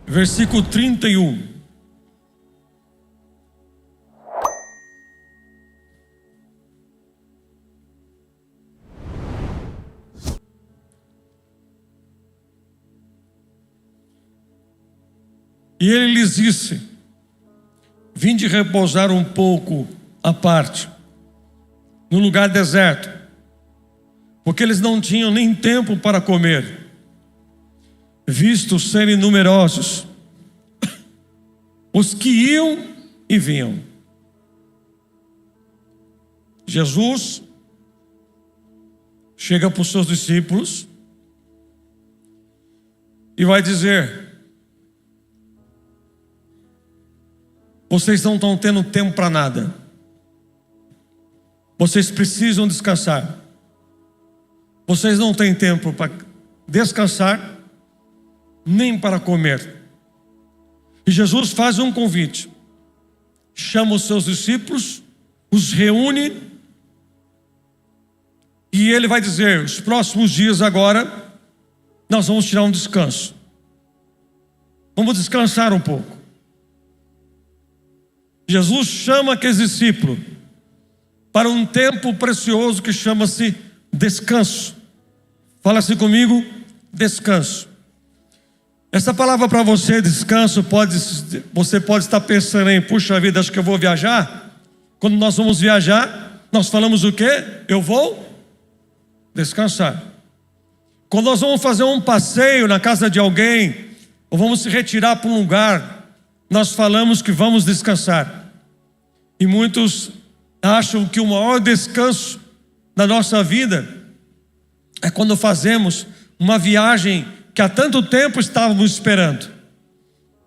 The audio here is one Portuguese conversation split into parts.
versículo 31. E ele lhes disse: vinde repousar um pouco à parte, no lugar deserto, porque eles não tinham nem tempo para comer, visto serem numerosos os que iam e vinham. Jesus chega para os seus discípulos e vai dizer: vocês não estão tendo tempo para nada. Vocês precisam descansar. Vocês não têm tempo para descansar, nem para comer. E Jesus faz um convite. Chama os seus discípulos, os reúne, e ele vai dizer: os próximos dias agora, nós vamos tirar um descanso. Vamos descansar um pouco. Jesus chama aqueles discípulos para um tempo precioso que chama-se descanso. Fala assim comigo: descanso. Essa palavra para você, descanso, você pode estar pensando em: puxa vida, acho que eu vou viajar. Quando nós vamos viajar, nós falamos o quê? Eu vou descansar. Quando nós vamos fazer um passeio na casa de alguém, ou vamos se retirar para um lugar, nós falamos que vamos descansar. E muitos acham que o maior descanso da nossa vida é quando fazemos uma viagem que há tanto tempo estávamos esperando.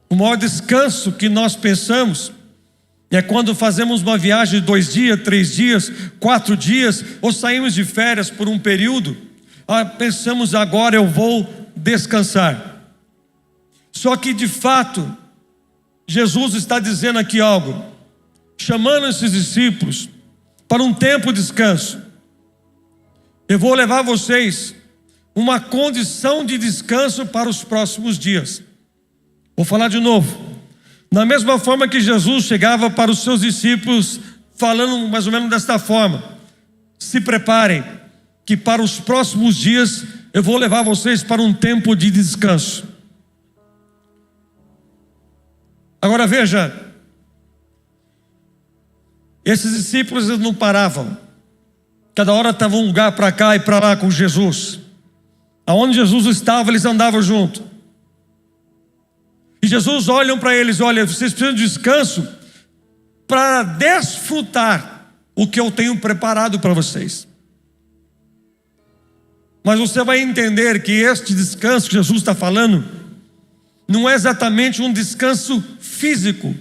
O maior descanso que nós pensamos é quando fazemos uma viagem de 2 dias, 3 dias, 4 dias, ou saímos de férias por um período. Pensamos: agora eu vou descansar. Só que de fato, Jesus está dizendo aqui algo, chamando esses discípulos para um tempo de descanso. Eu vou levar vocês uma condição de descanso para os próximos dias. Vou falar de novo. Da mesma forma que Jesus chegava para os seus discípulos falando mais ou menos desta forma: se preparem, que para os próximos dias eu vou levar vocês para um tempo de descanso. Agora veja, esses discípulos eles não paravam. Cada hora estava um lugar para cá e para lá com Jesus. Aonde Jesus estava, eles andavam junto. E Jesus olha para eles: olha, vocês precisam de descanso para desfrutar o que eu tenho preparado para vocês. Mas você vai entender que este descanso que Jesus está falando não é exatamente um descanso físico,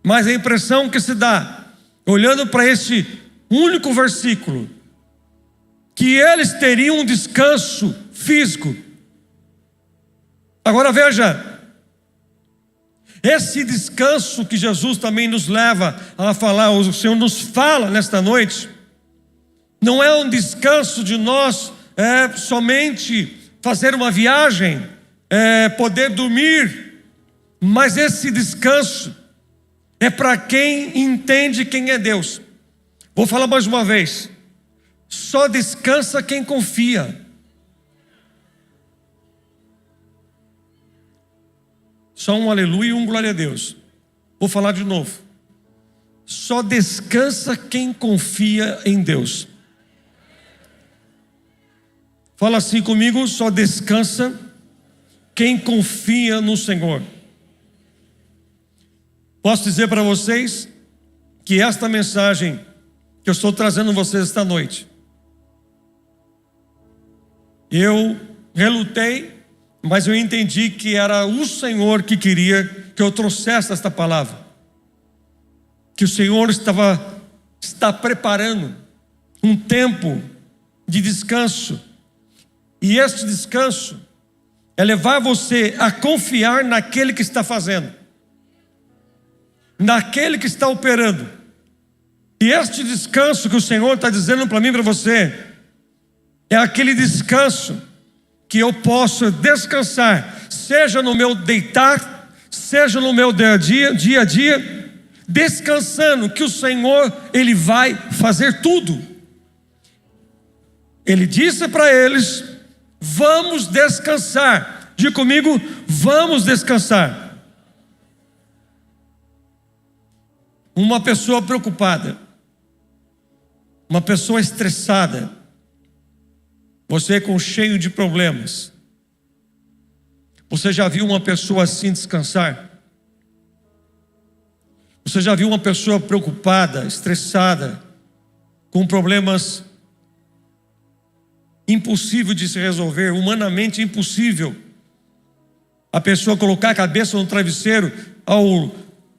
mas a impressão que se dá, olhando para este único versículo, que eles teriam um descanso físico. Agora veja, esse descanso que Jesus também nos leva a falar, o Senhor nos fala nesta noite, não é um descanso de nós somente fazer uma viagem, poder dormir, mas esse descanso é para quem entende quem é Deus. Vou falar mais uma vez: só descansa quem confia. Só um aleluia e um glória a Deus. Vou falar de novo: só descansa quem confia em Deus. Fala assim comigo: só descansa quem confia no Senhor. Posso dizer para vocês que esta mensagem que eu estou trazendo a vocês esta noite, eu relutei, mas eu entendi que era o Senhor que queria que eu trouxesse esta palavra, que o Senhor está preparando um tempo de descanso, e este descanso é levar você a confiar naquele que está fazendo, naquele que está operando. E este descanso que o Senhor está dizendo para mim e para você é aquele descanso que eu posso descansar seja no meu deitar, seja no meu dia a dia, descansando que o Senhor, Ele vai fazer tudo. Ele disse para eles: vamos descansar. Diga comigo: vamos descansar. Uma pessoa preocupada, uma pessoa estressada, você cheio de problemas. Você já viu uma pessoa assim descansar? Você já viu uma pessoa preocupada, estressada, com problemas impossível de se resolver, humanamente impossível? A pessoa colocar a cabeça no travesseiro,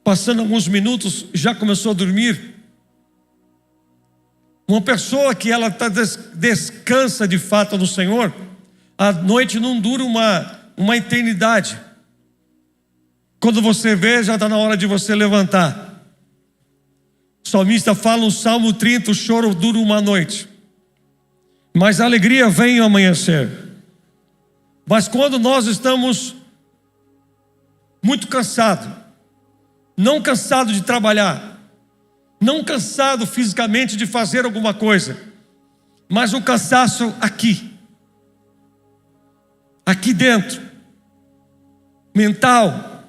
passando alguns minutos, já começou a dormir. Uma pessoa que ela descansa de fato no Senhor, a noite não dura uma eternidade. Quando você vê, já está na hora de você levantar. O salmista fala no Salmo 30, o choro dura uma noite, mas a alegria vem ao amanhecer. Mas quando nós estamos muito cansados, não cansado de trabalhar, não cansado fisicamente de fazer alguma coisa, mas um cansaço aqui dentro, mental,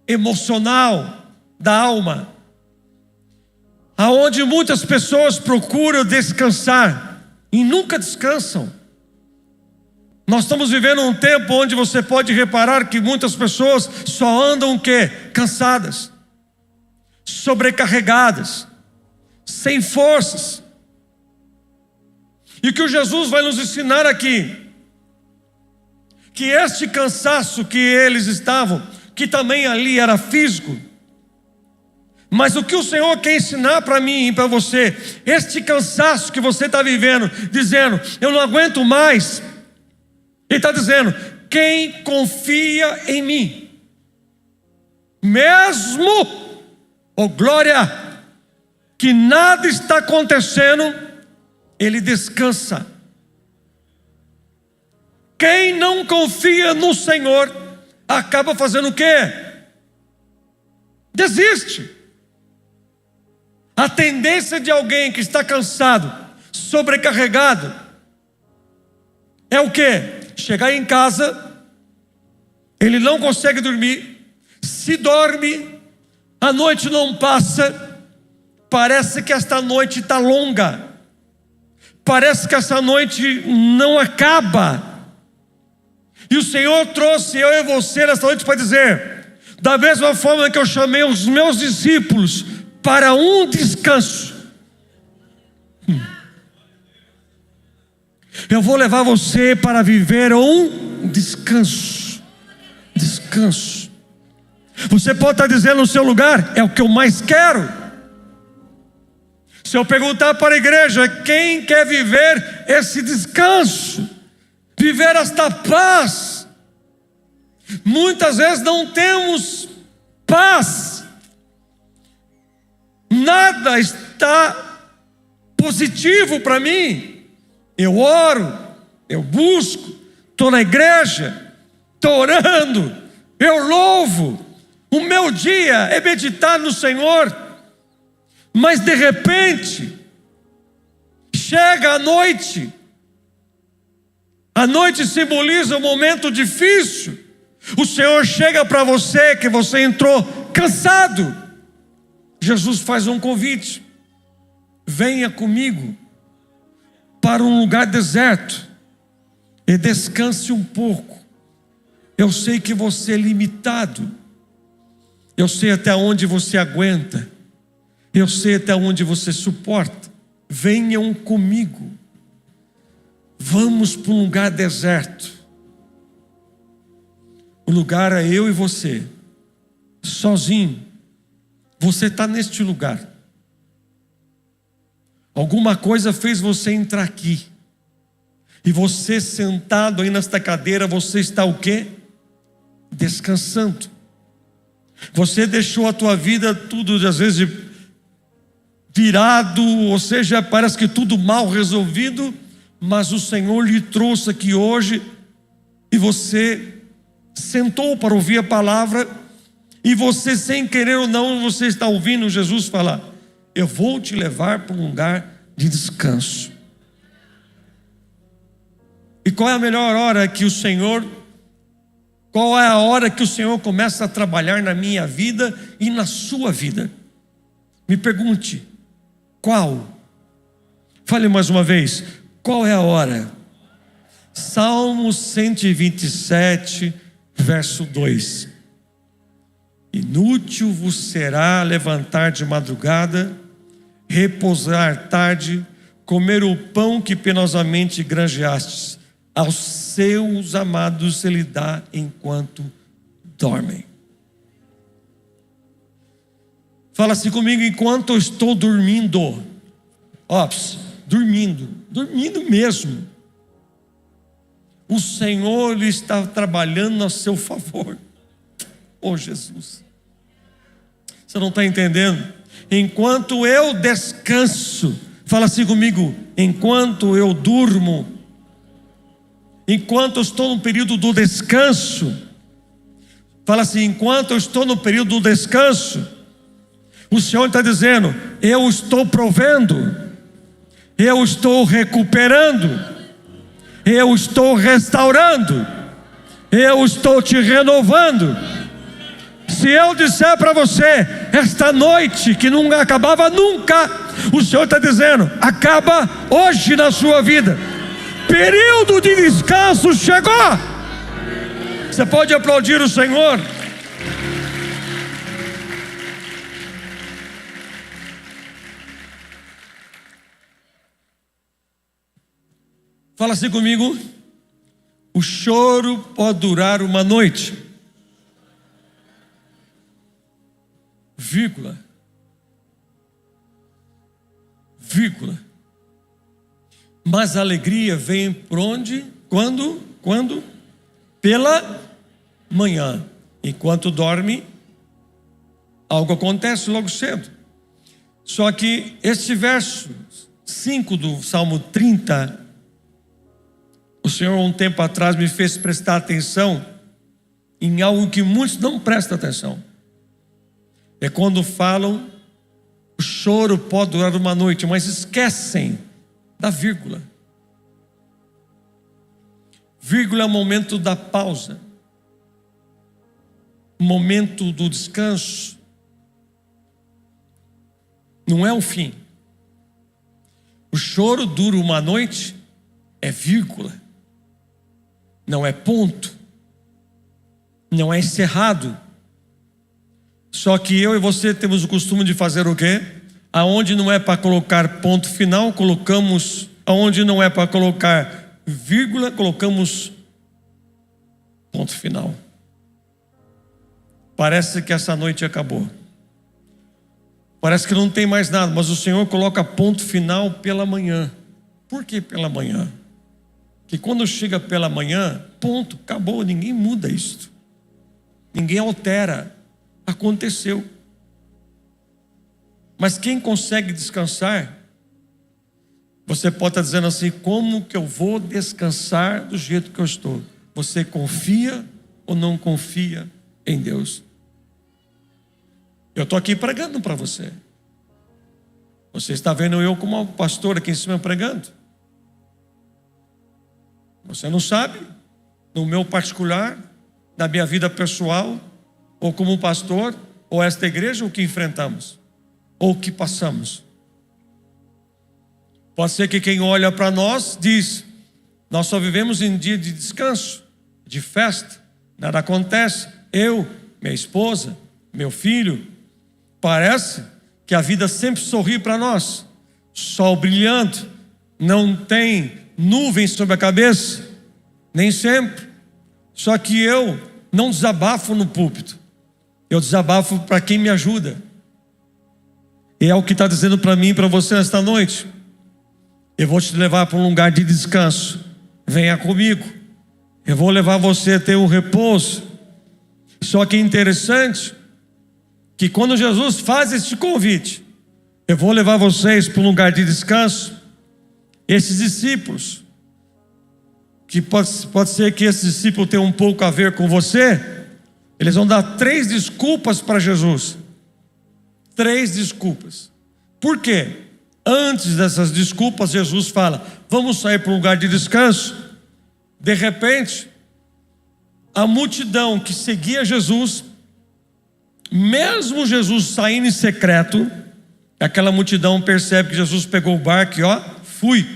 emocional, da alma, aonde muitas pessoas procuram descansar e nunca descansam. Nós estamos vivendo um tempo onde você pode reparar que muitas pessoas só andam o quê? Cansadas, sobrecarregadas, sem forças. E o que o Jesus vai nos ensinar aqui, que este cansaço que eles estavam, que também ali era físico, mas o que o Senhor quer ensinar para mim e para você, este cansaço que você está vivendo, dizendo, eu não aguento mais, Ele está dizendo, quem confia em mim, mesmo, oh glória, que nada está acontecendo, ele descansa. Quem não confia no Senhor, acaba fazendo o quê? Desiste. A tendência de alguém que está cansado, sobrecarregado, é o quê? Chegar em casa, ele não consegue dormir, se dorme, a noite não passa, parece que esta noite está longa, parece que essa noite não acaba. E o Senhor trouxe eu e você nessa noite para dizer, da mesma forma que eu chamei os meus discípulos para um descanso, eu vou levar você para viver um descanso. Descanso. Você pode estar dizendo no seu lugar, é o que eu mais quero. Se eu perguntar para a igreja, quem quer viver esse descanso, viver esta paz? Muitas vezes não temos paz, nada está positivo para mim. Eu oro, eu busco, estou na igreja, estou orando, eu louvo, o meu dia é meditar no Senhor, mas de repente, chega a noite simboliza um momento difícil, o Senhor chega para você, que você entrou cansado, Jesus faz um convite, venha comigo, para um lugar deserto e descanse um pouco. Eu sei que você é limitado, eu sei até onde você aguenta, eu sei até onde você suporta. Venham comigo, vamos para um lugar deserto. O lugar é eu e você, sozinho. Você está neste lugar. Alguma coisa fez você entrar aqui. E você sentado aí nesta cadeira, você está o quê? Descansando. Você deixou a tua vida tudo, às vezes, virado, ou seja, parece que tudo mal resolvido, mas o Senhor lhe trouxe aqui hoje, e você sentou para ouvir a palavra, e você, sem querer ou não, você está ouvindo Jesus falar: eu vou te levar para um lugar de descanso. E qual é a melhor hora que o Senhor, qual é a hora que o Senhor começa a trabalhar na minha vida e na sua vida? Me pergunte, qual? Fale mais uma vez, qual é a hora? Salmo 127, verso 2: inútil vos será levantar de madrugada, repousar tarde, comer o pão que penosamente granjeastes. Aos seus amados ele dá enquanto dormem. Fala assim comigo: enquanto eu estou dormindo. Dormindo mesmo. O Senhor ele está trabalhando a seu favor. Oh Jesus, você não está entendendo? Enquanto eu descanso, fala assim comigo: enquanto eu durmo, enquanto eu estou no período do descanso, fala assim: enquanto eu estou no período do descanso, o Senhor está dizendo: eu estou provendo, eu estou recuperando, eu estou restaurando, eu estou te renovando. Se eu disser para você esta noite que não acabava nunca, o Senhor está dizendo: acaba hoje na sua vida. Período de descanso chegou. Você pode aplaudir o Senhor? Fala assim comigo: o choro pode durar uma noite, vírgula, mas a alegria vem por onde? Quando? Pela manhã. Enquanto dorme, algo acontece logo cedo. Só que este verso 5 do Salmo 30, o Senhor um tempo atrás me fez prestar atenção em algo que muitos não prestam atenção. É quando falam: o choro pode durar uma noite, mas esquecem da vírgula. Vírgula é o momento da pausa, o momento do descanso. Não é o fim. O choro dura uma noite, é vírgula, não é ponto, não é encerrado. Só que eu e você temos o costume de fazer o quê? Aonde não é para colocar ponto final, colocamos. Aonde não é para colocar vírgula, colocamos ponto final. Parece que essa noite acabou. Parece que não tem mais nada, mas o Senhor coloca ponto final pela manhã. Por que pela manhã? Que quando chega pela manhã, ponto, acabou, ninguém muda isto. Ninguém altera. Aconteceu. Mas quem consegue descansar, você pode estar dizendo assim: como que eu vou descansar do jeito que eu estou? Você confia ou não confia em Deus? Eu estou aqui pregando para você. Você está vendo eu como pastor aqui em cima pregando. Você não sabe, no meu particular, na minha vida pessoal, ou como pastor, ou esta igreja, o que enfrentamos, ou o que passamos. Pode ser que quem olha para nós diz: nós só vivemos em dia de descanso, de festa, nada acontece. Eu, minha esposa, meu filho, parece que a vida sempre sorri para nós, sol brilhando, não tem nuvens sobre a cabeça, nem sempre. Só que eu não desabafo no púlpito, eu desabafo para quem me ajuda. E é o que está dizendo para mim e para você esta noite: eu vou te levar para um lugar de descanso, venha comigo, eu vou levar você a ter um repouso. Só que é interessante que quando Jesus faz este convite, eu vou levar vocês para um lugar de descanso, esses discípulos que pode ser que esse discípulo tenha um pouco a ver com você, eles vão dar 3 desculpas para Jesus. 3 desculpas. Por quê? Antes dessas desculpas, Jesus fala: vamos sair para um lugar de descanso. De repente, a multidão que seguia Jesus, mesmo Jesus saindo em secreto, aquela multidão percebe que Jesus pegou o barco e fui.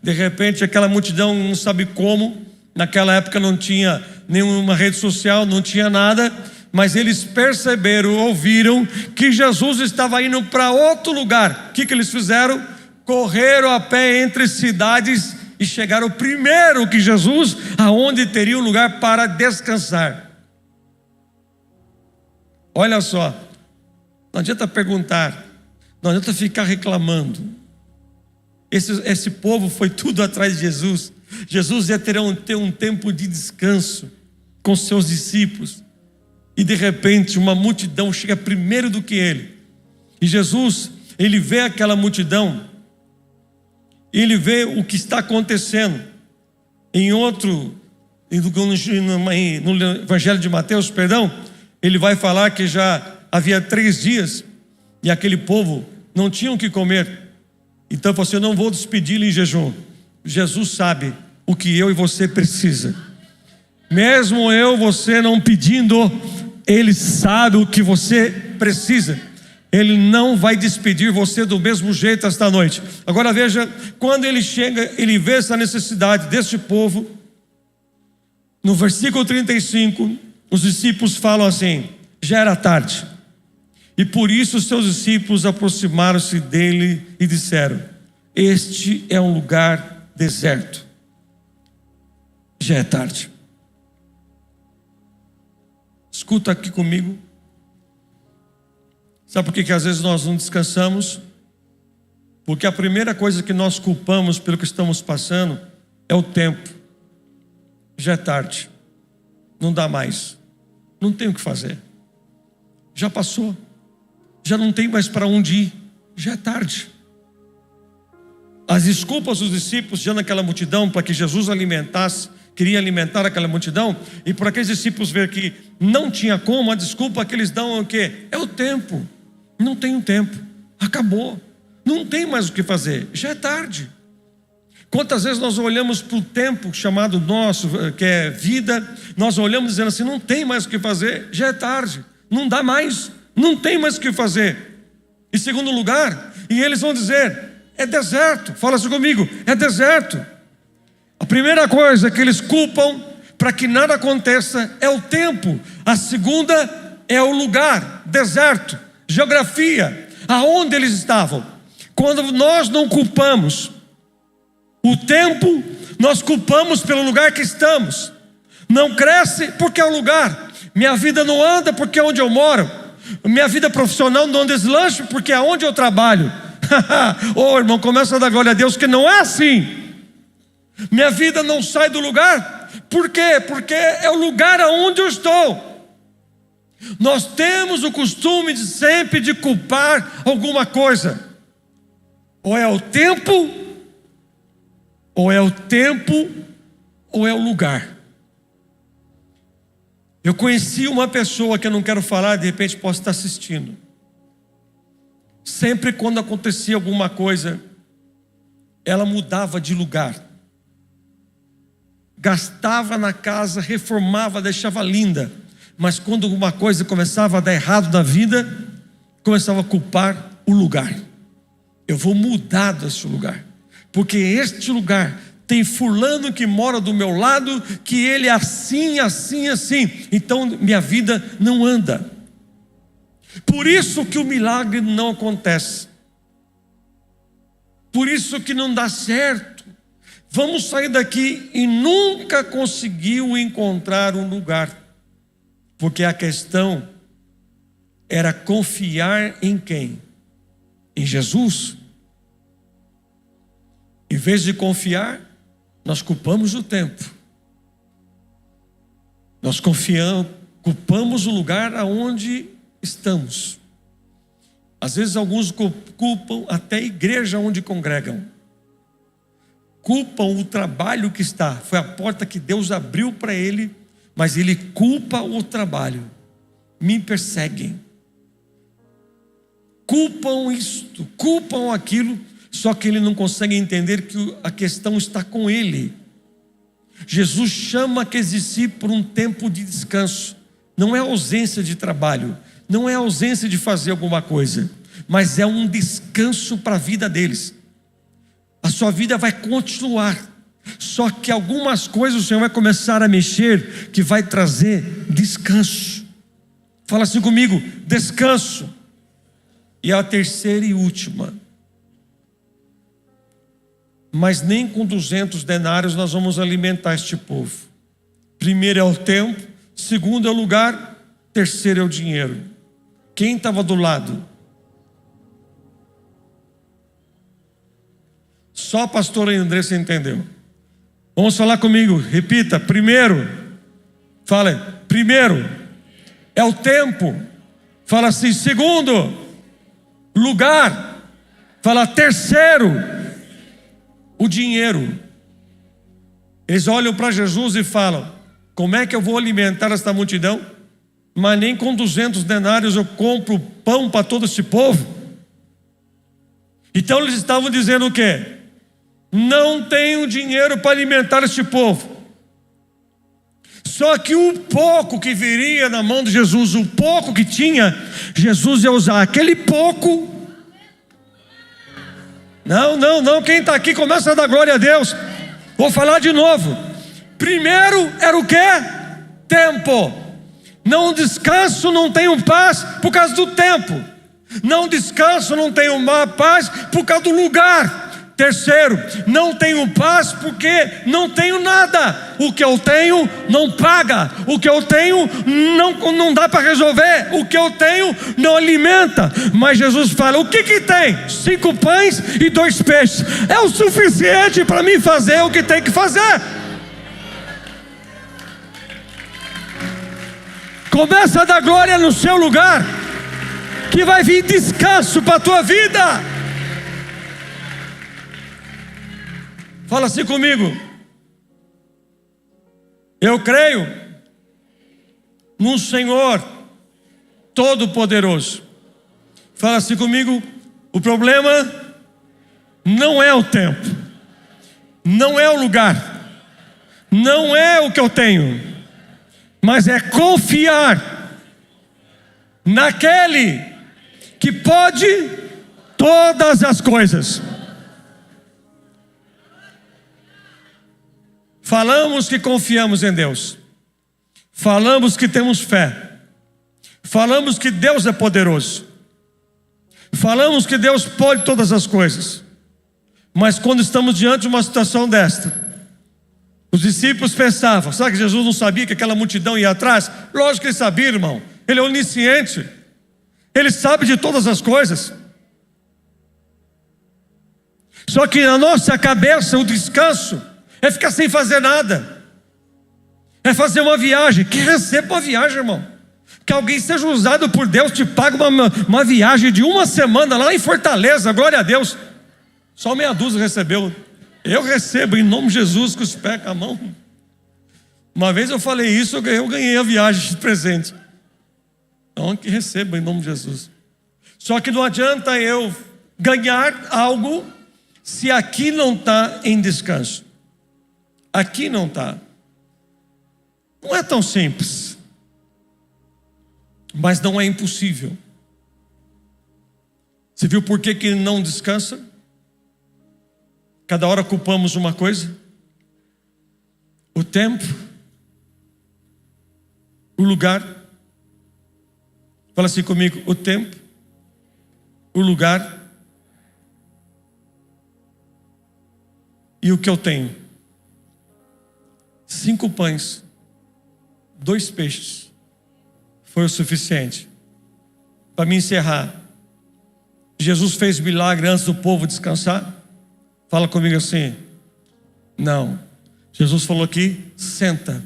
De repente aquela multidão não sabe como, naquela época não tinha nenhuma rede social, não tinha nada, mas eles perceberam, ouviram que Jesus estava indo para outro lugar. O que eles fizeram? Correram a pé entre cidades e chegaram primeiro que Jesus, aonde teria um lugar para descansar. Olha só, não adianta perguntar, não adianta ficar reclamando. Esse povo foi tudo atrás de Jesus. Jesus ia ter um tempo de descanso com seus discípulos, e de repente uma multidão chega primeiro do que ele. E Jesus, ele vê aquela multidão, ele vê o que está acontecendo. No Evangelho de Mateus, ele vai falar que já havia 3 dias e aquele povo não tinha o que comer. Então você: eu não vou despedi-lo em jejum. Jesus sabe o que eu e você precisa. Mesmo você não pedindo, Ele sabe o que você precisa. Ele não vai despedir você do mesmo jeito esta noite. Agora veja, quando ele chega, ele vê essa necessidade deste povo. No versículo 35, os discípulos falam assim: já era tarde, e por isso os seus discípulos aproximaram-se dele e disseram: este é um lugar deserto, já é tarde. Escuta aqui comigo. Sabe por que às vezes nós não descansamos? Porque a primeira coisa que nós culpamos pelo que estamos passando é o tempo. Já é tarde, não dá mais, não tem o que fazer, já passou, já não tem mais para onde ir, já é tarde. As desculpas dos discípulos diante daquela multidão, para que Jesus queria alimentar aquela multidão, e por aqueles discípulos ver que não tinha como, a desculpa que eles dão é o quê? É o tempo. Não tenho tempo, acabou, não tem mais o que fazer, já é tarde. Quantas vezes nós olhamos para o tempo chamado nosso, que é vida, nós olhamos dizendo assim: não tem mais o que fazer, já é tarde, não dá mais, não tem mais o que fazer. Em segundo lugar, e eles vão dizer: é deserto. Fala assim comigo: é deserto. A primeira coisa que eles culpam para que nada aconteça é o tempo. A segunda é o lugar, deserto, geografia, aonde eles estavam. Quando nós não culpamos o tempo, nós culpamos pelo lugar que estamos. Não cresce porque é o lugar. Minha vida não anda porque é onde eu moro. Minha vida profissional não deslancha porque é onde eu trabalho. Ô irmão, começa a dar glória a Deus que não é assim. Minha vida não sai do lugar. Por quê? Porque é o lugar aonde eu estou. Nós temos o costume de sempre de culpar alguma coisa. Ou é o tempo, ou é o lugar. Eu conheci uma pessoa que eu não quero falar, de repente posso estar assistindo. Sempre quando acontecia alguma coisa, ela mudava de lugar. Gastava na casa, reformava, deixava linda. Mas quando alguma coisa começava a dar errado na vida, começava a culpar o lugar. Eu vou mudar desse lugar, porque este lugar tem fulano que mora do meu lado, que ele é assim, assim, assim. Então minha vida não anda. Por isso que o milagre não acontece. Por isso que não dá certo. Vamos sair daqui e nunca conseguiu encontrar um lugar. Porque a questão era confiar em quem? Em Jesus. Em vez de confiar, nós culpamos o tempo. Nós culpamos o lugar aonde estamos. Às vezes alguns culpam até a igreja onde congregam. culpam o trabalho que está. Foi a porta que Deus abriu para ele, mas ele culpa o trabalho. Me perseguem. Culpam isto, culpam aquilo, só que ele não consegue entender que a questão está com ele. Jesus chama aqueles discípulos por um tempo de descanso. Não é ausência de trabalho, não é ausência de fazer alguma coisa, mas é um descanso para a vida deles. A sua vida vai continuar, só que algumas coisas o Senhor vai começar a mexer, que vai trazer descanso. Fala assim comigo, descanso. E a terceira e última: mas nem com 200 denários nós vamos alimentar este povo. Primeiro é o tempo, segundo é o lugar, terceiro é o dinheiro. Quem estava do lado? Só a pastora Andressa entendeu. Vamos falar comigo, repita. Primeiro, fala, primeiro é o tempo. Fala assim, segundo, lugar. Fala, terceiro, o dinheiro. Eles olham para Jesus e falam: como é que eu vou alimentar esta multidão? Mas nem com 200 denários eu compro pão para todo esse povo. Então eles estavam dizendo o quê? Não tenho dinheiro para alimentar este povo. Só que o pouco que viria na mão de Jesus, o pouco que tinha, Jesus ia usar aquele pouco. Não, quem está aqui começa a dar glória a Deus. Vou falar de novo. Primeiro era o quê? Tempo. Não descanso, não tenho paz por causa do tempo. Não descanso, não tenho paz por causa do lugar. Terceiro, não tenho paz porque não tenho nada. O que eu tenho não paga. O que eu tenho não dá para resolver. O que eu tenho não alimenta. Mas Jesus fala, o que tem? 5 pães e 2 peixes. É o suficiente para mim fazer o que tem que fazer. Começa a dar glória no seu lugar, que vai vir descanso para a tua vida. Fala assim comigo. Eu creio num Senhor Todo-Poderoso. Fala assim comigo. O problema não é o tempo, não é o lugar, não é o que eu tenho, mas é confiar naquele que pode todas as coisas. Falamos que confiamos em Deus, falamos que temos fé, falamos que Deus é poderoso, falamos que Deus pode todas as coisas, mas quando estamos diante de uma situação desta, os discípulos pensavam, será que Jesus não sabia que aquela multidão ia atrás? Lógico que ele sabia, irmão. Ele é onisciente, ele sabe de todas as coisas. Só que na nossa cabeça o descanso é ficar sem fazer nada, é fazer uma viagem. Que receba uma viagem, irmão. Que alguém seja usado por Deus, te paga uma viagem de 1 semana lá em Fortaleza, glória a Deus. Só meia dúzia recebeu. Eu recebo em nome de Jesus, com os pés com a mão. Uma vez eu falei isso, eu ganhei a viagem de presente. Então que receba em nome de Jesus. Só que não adianta eu ganhar algo se aqui não está em descanso. Aqui não está. Não é tão simples, mas não é impossível. Você viu por que não descansa? Cada hora culpamos uma coisa. O tempo, o lugar. Fala assim comigo, o tempo, o lugar e o que eu tenho. 5 pães, 2 peixes, foi o suficiente. Para me encerrar, Jesus fez milagre antes do povo descansar? Fala comigo assim, não. Jesus falou aqui, senta.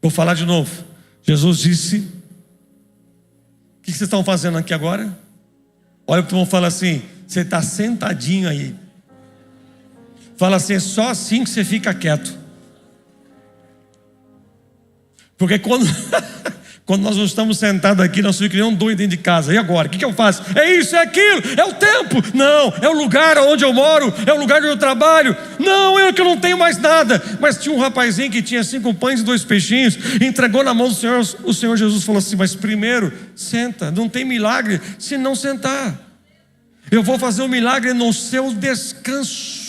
Vou falar de novo. Jesus disse, o que vocês estão fazendo aqui agora? Olha para o irmão e fala assim, você está sentadinho aí. Fala assim, é só assim que você fica quieto. Porque quando nós não estamos sentados aqui, nós ficamos que nem um doido dentro de casa. E agora? O que eu faço? É isso, é aquilo, é o tempo. Não, é o lugar onde eu moro, é o lugar onde eu trabalho. Não, eu que não tenho mais nada. Mas tinha um rapazinho que tinha 5 pães e 2 peixinhos, entregou na mão do Senhor. O Senhor Jesus falou assim, mas primeiro, senta. Não tem milagre se não sentar. Eu vou fazer um milagre no seu descanso.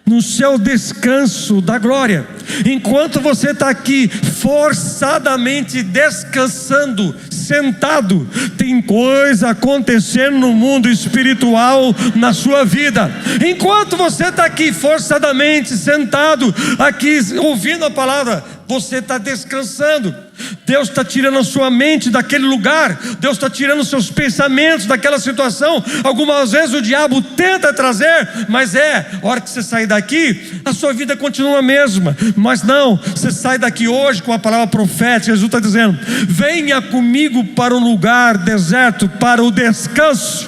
No seu descanso da glória. Enquanto você está aqui forçadamente descansando, sentado, tem coisa acontecendo no mundo espiritual na sua vida. Enquanto você está aqui forçadamente sentado, aqui ouvindo a palavra, você está descansando. Deus está tirando a sua mente daquele lugar. Deus está tirando os seus pensamentos daquela situação. Algumas vezes o diabo tenta trazer, mas a hora que você sair daqui, a sua vida continua a mesma. Mas não, você sai daqui hoje com a palavra profética. Jesus está dizendo, venha comigo para um lugar deserto, para o descanso.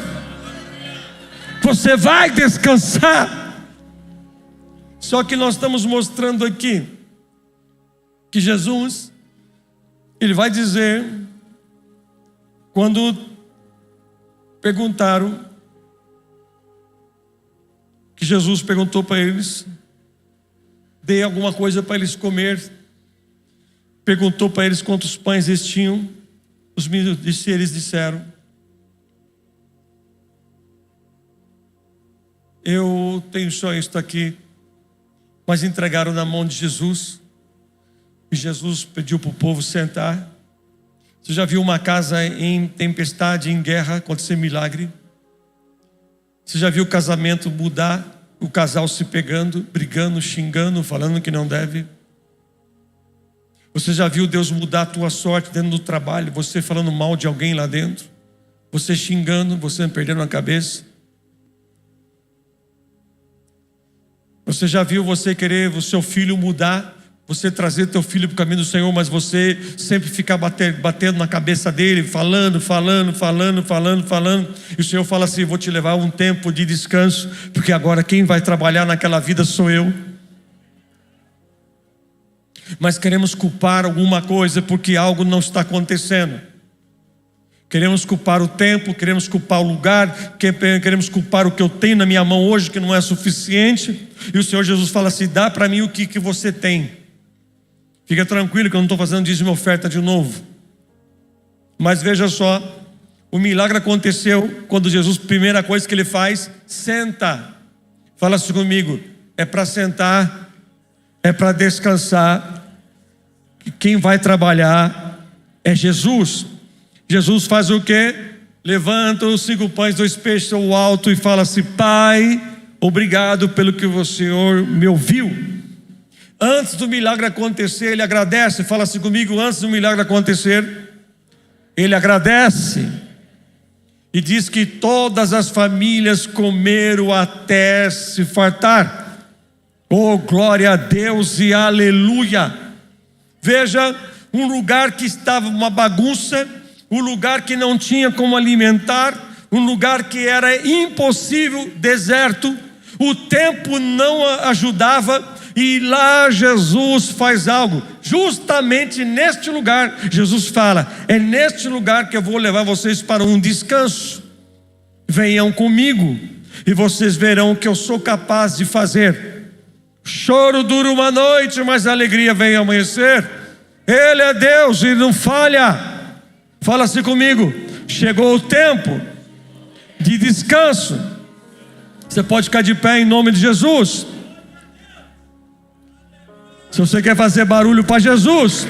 Você vai descansar. Só que nós estamos mostrando aqui que Jesus, Ele vai dizer, quando perguntaram, que Jesus perguntou para eles, dê alguma coisa para eles comer, perguntou para eles quantos pães eles tinham, eles disseram, eu tenho só isto aqui, mas entregaram na mão de Jesus. E Jesus pediu para o povo sentar. Você já viu uma casa em tempestade, em guerra, acontecer milagre? Você já viu o casamento mudar? O casal se pegando, brigando, xingando, falando que não deve? Você já viu Deus mudar a tua sorte dentro do trabalho? Você falando mal de alguém lá dentro? Você xingando, você perdendo a cabeça? Você já viu você querer o seu filho mudar? Você trazer teu filho para o caminho do Senhor, mas você sempre ficar batendo na cabeça dele, falando. E o Senhor fala assim, vou te levar um tempo de descanso, porque agora quem vai trabalhar naquela vida sou eu. Mas queremos culpar alguma coisa porque algo não está acontecendo. Queremos culpar o tempo, queremos culpar o lugar, queremos culpar o que eu tenho na minha mão hoje, que não é suficiente. E o Senhor Jesus fala assim, dá para mim o que você tem. Fica tranquilo que eu não estou fazendo dízimo e oferta de novo. Mas veja só, o milagre aconteceu quando Jesus, primeira coisa que Ele faz, senta. Fala assim comigo, é para sentar, é para descansar. Quem vai trabalhar é Jesus. Jesus faz o quê? Levanta os 5 pães, 2 peixes ao alto e fala assim, Pai, obrigado pelo que o Senhor me ouviu. Antes do milagre acontecer, Ele agradece. Fala assim comigo, antes do milagre acontecer, Ele agradece. E diz que todas as famílias comeram até se fartar. Oh, glória a Deus e aleluia. Veja, um lugar que estava uma bagunça, um lugar que não tinha como alimentar, um lugar que era impossível, deserto, o tempo não ajudava. E lá Jesus faz algo, justamente neste lugar. Jesus fala, é neste lugar que eu vou levar vocês para um descanso. Venham comigo e vocês verão o que eu sou capaz de fazer. Choro dura uma noite, mas a alegria vem ao amanhecer. Ele é Deus e não falha. Fala assim comigo, chegou o tempo de descanso. Você pode ficar de pé em nome de Jesus. Se você quer fazer barulho para Jesus,